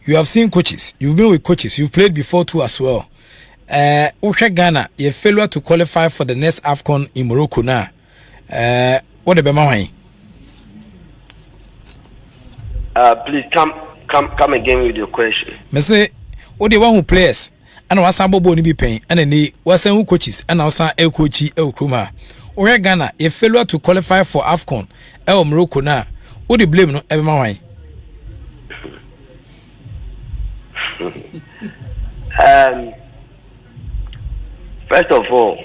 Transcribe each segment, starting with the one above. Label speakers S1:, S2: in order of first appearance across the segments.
S1: you have seen coaches, you've been with coaches, you've played before too as well. Ghana, your failure to qualify for the next AFCON in Morocco now. What the Bema?
S2: Please come again with your question.
S1: Me say, what the one who plays and was some bobo ni be paying and then was who coaches and also el coachy el kuma. Or Ghana, your failure to qualify for AFCON el Morocco now. What the blame no everyone?
S2: First of all,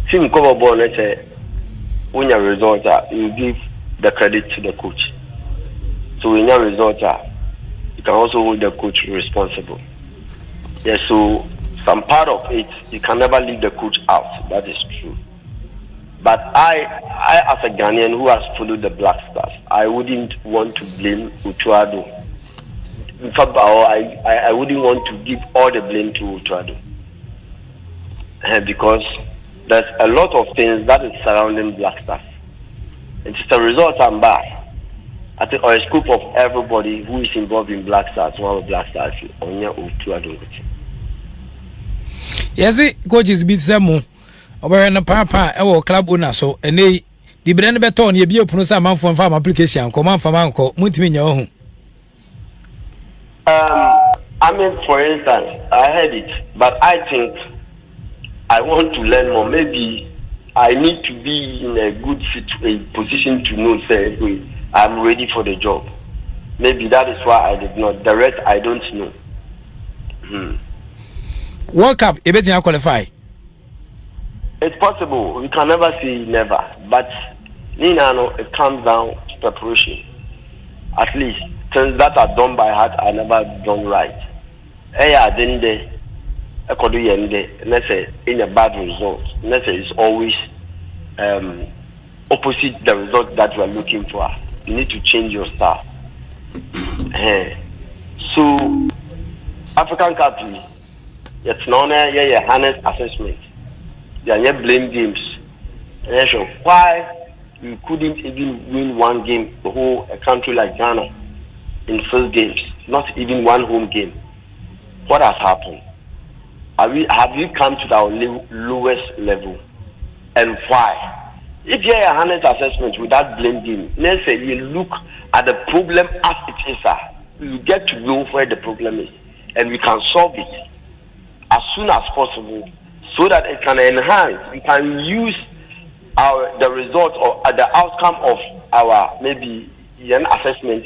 S2: team cover ball, let's say, when your results you give the credit to the coach. So when your results you can also hold the coach responsible. Yeah, so some part of it, you can never leave the coach out. That is true. But I as a Ghanaian who has followed the Black Stars, I wouldn't want to blame Otto Addo. In fact, I wouldn't want to give all the blame to Otto Addo. Because there's a lot of things that is surrounding Black Stars. It's the results are bad. I think, or a scope of everybody who is involved in Black Stars, one of Black Stars, on your Otto Addo.
S1: Yes, coaches beat them. Over na papa e club owner so ene di brand beto na e bi opunu sa manfo farm application ko manfo manko mutimi nya ohu.
S2: I mean, for instance, I heard it, but I think I want to learn more. Maybe I need to be in a good position to know, say, I'm ready for the job. Maybe that is why I did not. The rest, I don't know.
S1: World Cup, you better qualify.
S2: It's possible. We can never say never. But, it comes down to preparation. At least, things that are done by heart are never done right. Let's say, in a bad result, let's say it's always opposite the result that you are looking for. You need to change your style. So, African Cup, it's known as honest assessment. There are blame games. Why you couldn't even win one game, the whole a country like Ghana, in first games, not even one home game? What has happened? Have we come to our lowest level? And why? If you have a honest assessment without blame game, let's say you look at the problem as it is, you get to know where the problem is, and we can solve it as soon as possible, so that it can enhance. We can use the result or the outcome of our maybe an assessment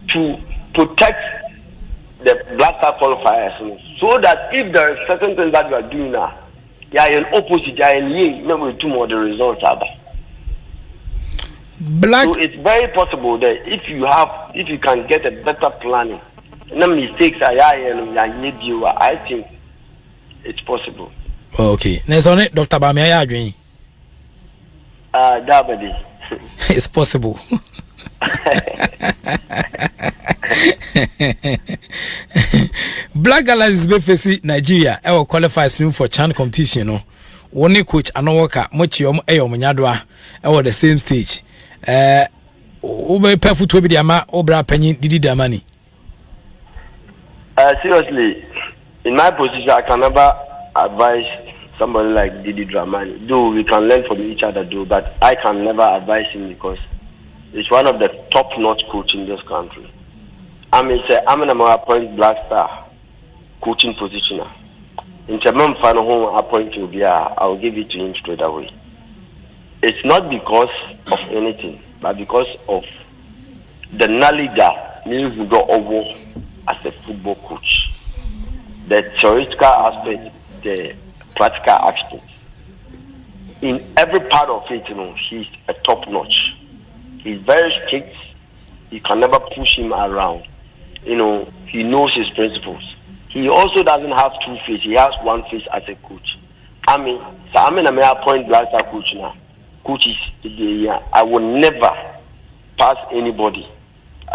S2: to protect the Black Star qualifiers, so that if there are certain things that you are doing now, you are in opposite, you are in maybe two more the results are there. So it's very possible that if you can get a better planning, no mistakes I think it's possible.
S1: Okay. Next on it, Dr. Bamiaya Adwin. It's possible. Black Galaxy is facing Nigeria. I will qualify soon for Chan competition. No, one coach and worker much Munyadwa. I was the same stage. Ube perfect to be the ama obra penny did the money.
S2: Seriously, in my position, I can never advise somebody like Didi Dramani. Though we can learn from each other, but I can never advise him because he's one of the top-notch coach in this country. I'm an appointed Black Star coaching positioner. In Chairman Fano appoint to be, I'll give it to him straight away. It's not because of anything, but because of the knowledge that means we got over as a football coach. The theoretical aspect, the practical aspect. In every part of it, he's a top notch. He's very strict. You can never push him around. He knows his principles. He also doesn't have two faces. He has one face as a coach. I'm a appoint Black Star coach now. Coaches, I will never pass anybody.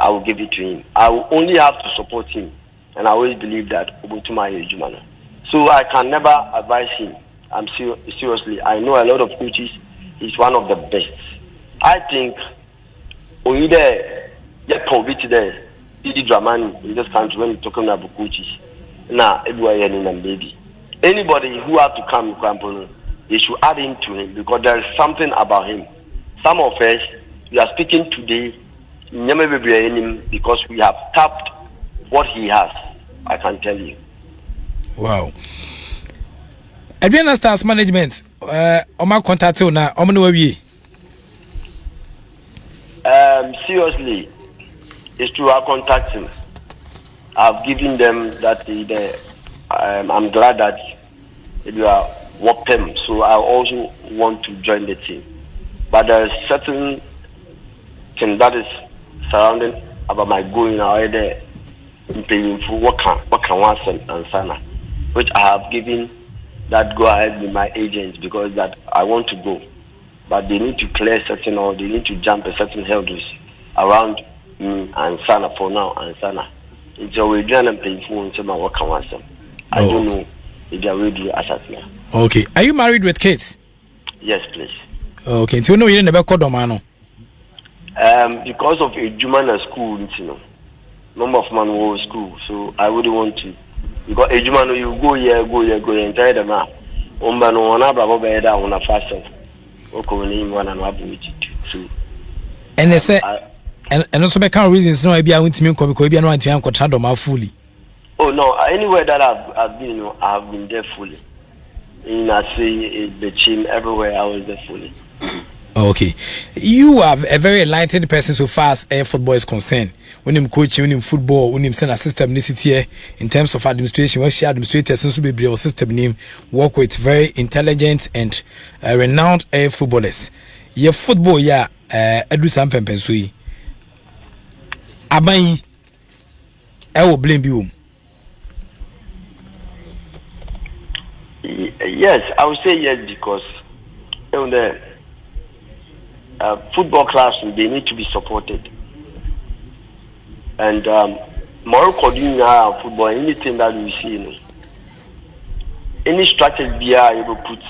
S2: I will give it to him. I will only have to support him. And I always believe that. So I can never advise him. Seriously, I know a lot of coaches. He's one of the best. I think Only there, yeah, poverty there. Didi Dramani in this country when you're talking about coaches. Now, everywhere in them, baby. Anybody who have to come to they should add into him because there is something about him. Some of us, we are speaking today, because we have tapped what he has. I can tell you.
S1: Wow. Adriana Stars Management, Oma contact you now.
S2: Seriously, it's true. I contact him. I've given them that. I'm glad that you are welcome. So I also want to join the team. But there is certain thing that is surrounding about my going already in paying for what can and sana, which I have given that go ahead with my agents because that I want to go. But they need to clear certain or they need to jump a certain hurdles around me and Sana for now and Sana. Until we join and pay for my work and I don't know if they are ready as at now.
S1: Okay. Are you married with kids?
S2: Yes, please.
S1: Okay. So you know you never called Domano.
S2: Because of a Jumana school, you know, number of man was school, so I wouldn't want to. Because a Jumano, you go here, and tell them, Umbano, one above beda, on a fashion. Okay, one and one with it.
S1: And they say, and also because reasons no, I be out to me because I know I'm contract on my fully. Oh
S2: no, anywhere that I've been, you know, I've been there fully. In I say the team everywhere, I was there fully.
S1: Okay, you are a very enlightened person so far as football is concerned. When you coaching, when you football, when you send a system here in terms of administration, when she administrators and be able system name work with very intelligent and renowned footballers. Your football, yeah, Edu Sampem Pensui. Abai, I will blame you.
S2: Yes, I would say yes because on the football clubs they need to be supported, and Morocco doing football, anything that we see, you know, any strategy you will put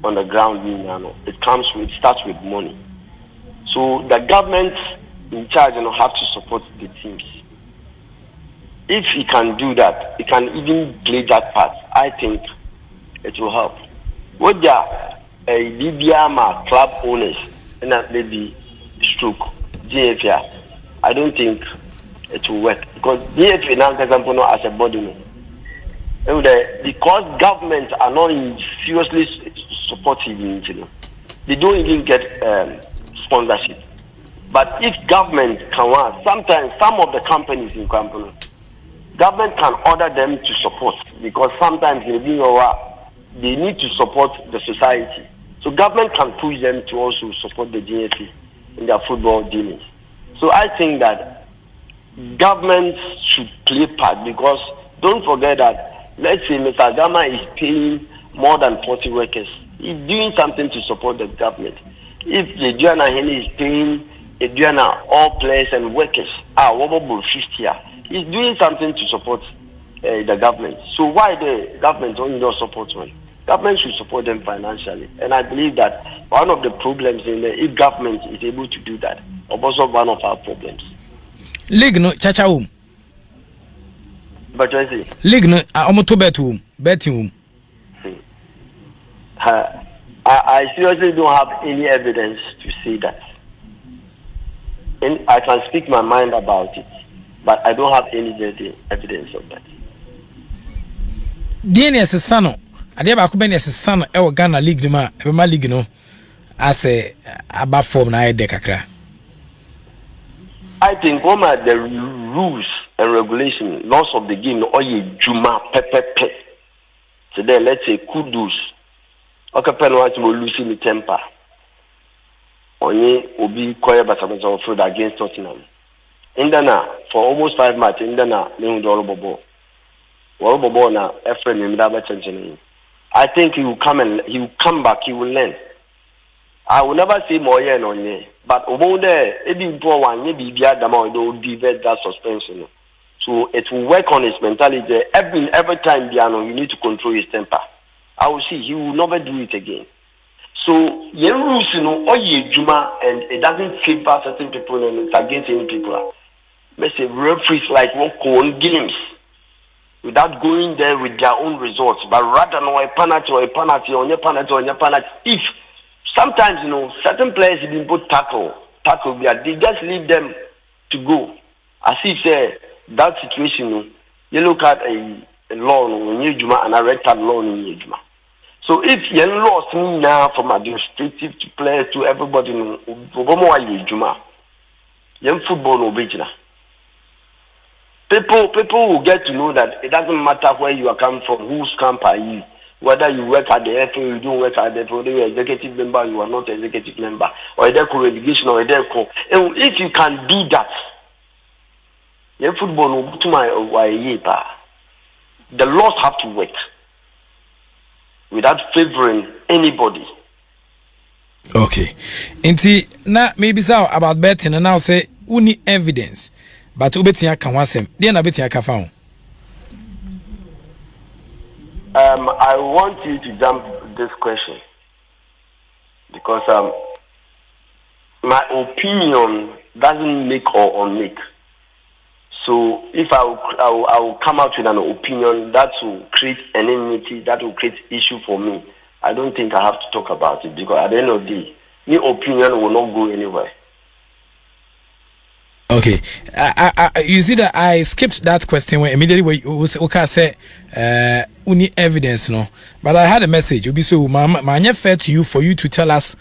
S2: on the ground, you know, it starts with money. So the government in charge, you know, have to support the teams. If he can do that, he can even play that part. I think it will help. What the BBM club owners and that maybe stroke DFA, I don't think it will work because DFA now as a body, and because governments are not seriously supportive, you know, they don't even get sponsorship. But if government can want, sometimes some of the companies in company, government can order them to support because sometimes they need to support the society. So government can push them to also support the GFA in their football dealings. So I think that government should play part because don't forget that, let's say Mr. Gama is paying more than 40 workers. He's doing something to support the government. If the Diana Henry is paying Diana all players and workers, 50 years, he's doing something to support the government. So why the government only not support one? Government should support them financially. And I believe that one of the problems in the if government is able to do that, also one of our problems.
S1: League no chacha
S2: But I say
S1: League no to betting
S2: I seriously don't have any evidence to say that. And I can speak my mind about it, but I don't have any evidence of that.
S1: DNS is son. Ade ba ko ben yes son e Ghana league no ma e ma league no as aba form na ide kakra.
S2: I think one of the rules and regulations, laws of the game, or ye juma pepepe. Today, let's say kudos. Okay, penalty will losing the temper. Onye obi koye basabasa fraud against Tottenham. Indana for almost 5 matches. Indana leun do Orobobo na Efren Mdaba Chenchen. I think he will come back. He will learn. I will never say more yen on ye, but over there, maybe for one, maybe be at the more that suspension. So it will work on his mentality. Every time, you need to control his temper. I will see he will never do it again. So yen rules, you know, or ye juma, and it doesn't favor certain people and it's against any people. Let's say referees like one own games without going there with their own results, but rather than a penalty or a penalty or a penalty or a penalty. If sometimes, you know, certain players have been put tackle, they just leave them to go. As if say that situation, you know, you look at a law in Yejuma and a red card law in Yejuma. So if you lost me now from administrative to players to everybody, you know, football no original. People will get to know that it doesn't matter where you are coming from, whose camp are you, whether you work at the FA, you don't work at the FA, whether you are executive member, you are not executive member, or there relegation or there. And if you can do that, your football will to my the laws have to work without favoring anybody.
S1: Okay. Inti na maybe so about betting and now say uni evidence. But ubetia can wasem. Then I betia ka found.
S2: I want you to jump this question because my opinion doesn't make or unmake. So if I will come out with an opinion that will create enmity, that will create issue for me, I don't think I have to talk about it because at the end of the day, your opinion will not go anywhere.
S1: Okay, you see that I skipped that question when immediately you say we need evidence, no. But I had a message. You be so my fair to you for you to tell us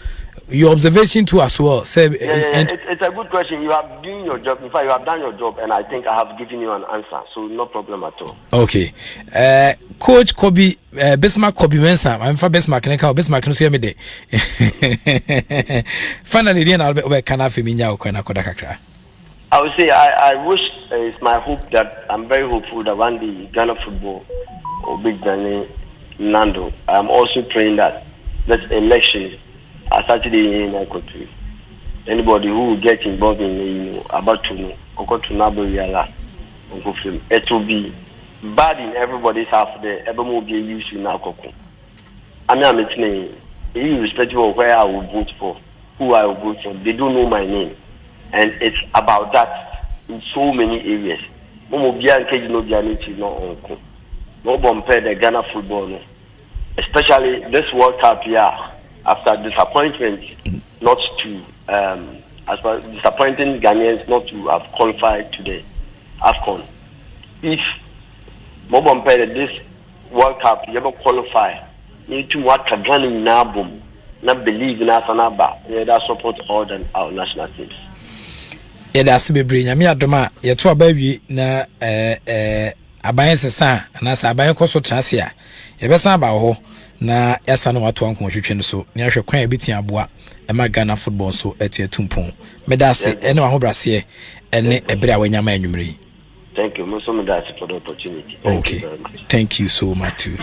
S1: your observation too as well. Say,
S2: it's a good question. You have done your job. In fact, you have done your job, and I think I have given you an answer. So no problem at all.
S1: Okay, Coach Kobby Bismark Kobby Mensah. I'm for Bismark. Bismark no see me there. Finally, then I'll be can have me now.
S2: I would say I wish it's my hope that I'm very hopeful that one day Ghana football will be Ghana Nando. I'm also praying that this election are Saturday in my country. Anybody who will get involved in about to know it will be bad in everybody's half there. Everyone will be used in our cocoon. I mean, I'm saying, irrespective of where I will vote for, who I will vote for, they don't know my name. And it's about that in so many areas. No compare the Ghana football, especially this World Cup here. After disappointment, not to as far disappointing Ghanaians not to have qualified to the AFCON. If more compare this World Cup, you ever qualify, you need to what Ghana in Nabum, not believe in us and that support all our national teams.
S1: Yeah, that's be bring me adoma ye to abawi na aban sesa na sa aban koso transia ye be san ba ho na yasa no wato anko hwehwe no so ne ahwe kwan ebitia aboa e ma Ghana football so etia tumpon me da se ene wa ho brase ene ebre a wanyama anwumre.
S2: Thank you. Most of me that for the opportunity.
S1: Okay. Thank you so much too.